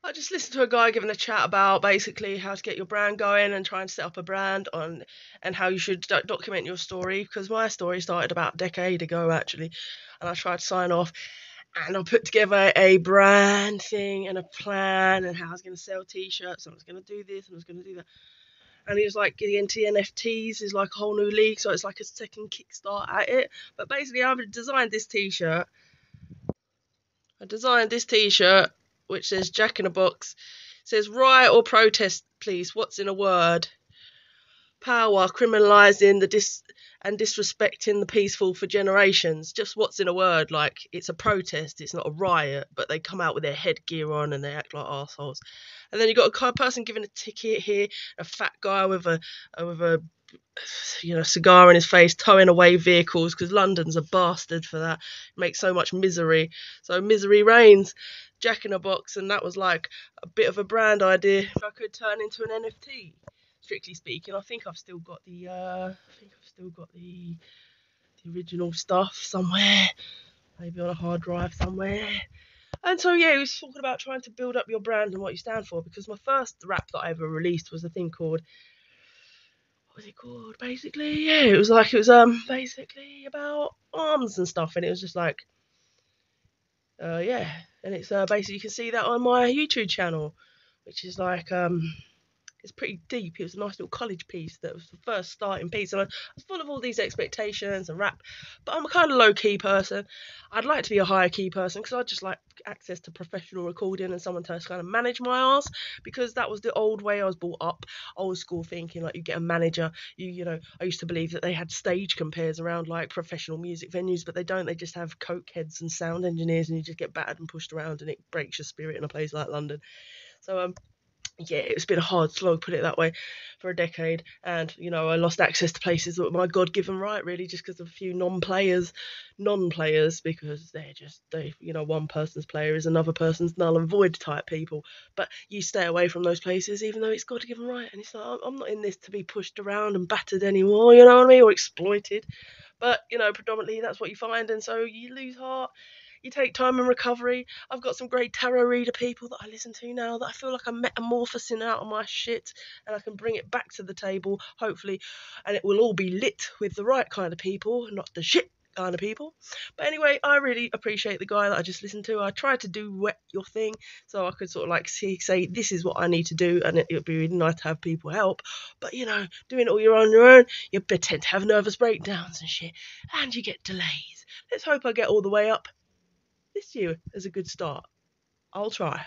I just listened to a guy giving a chat about basically how to get your brand going and try and set up a brand on, and how you should document your story. Because my story started about a decade ago actually, and I tried to sign off, and I put together a brand thing and a plan and how I was going to sell t-shirts and I was going to do this and I was going to do that. And he was like, getting into NFTs is like a whole new league, so it's like a second kickstart at it. But basically, I designed this T-shirt which says Jack in a Box. It says riot or protest, please. What's in a word? Power criminalising the and disrespecting the peaceful for generations. Just what's in a word? Like it's a protest, it's not a riot, but they come out with their headgear on and they act like assholes. And then you got a person giving a ticket here, a fat guy with a cigar in his face, towing away vehicles because London's a bastard for that. It makes so much misery. So misery reigns. Jack in a Box, and that was like a bit of a brand idea. If I could turn into an NFT, strictly speaking, I think I've still got the original stuff somewhere, maybe on a hard drive somewhere. And so yeah, he was talking about trying to build up your brand and what you stand for. Because my first rap that I ever released was a thing called, what was it called? Basically, yeah, it was basically about arms and stuff, and it was just like yeah, and it's basically you can see that on my YouTube channel, which is like it's pretty deep. It was a nice little college piece that was the first starting piece, and I was full of all these expectations and rap. But I'm a kind of low key person. I'd like to be a higher key person because I just like access to professional recording and someone to kind of manage my ass, because that was the old way I was brought up, old school thinking. Like you get a manager. You know, I used to believe that they had stage compares around like professional music venues, but they don't. They just have coke heads and sound engineers, and you just get battered and pushed around, and it breaks your spirit in a place like London. So yeah, it's been a hard slog, put it that way, for a decade. And, I lost access to places that were my God given right, really, just because of a few non players, because one person's player is another person's null and void type people. But you stay away from those places, even though it's God given right. And it's like, I'm not in this to be pushed around and battered anymore, you know what I mean, or exploited. But, predominantly that's what you find. And so you lose heart, you take time and recovery. I've got some great tarot reader people that I listen to now that I feel like I'm metamorphosing out of my shit, and I can bring it back to the table, hopefully, and it will all be lit with the right kind of people, not the shit kind of people. But anyway, I really appreciate the guy that I just listened to. I tried to do wet your thing so I could sort of like say this is what I need to do, and it would be really nice to have people help. But doing it all on your own, you tend to have nervous breakdowns and shit, and you get delays. Let's hope I get all the way up this year as a good start. I'll try.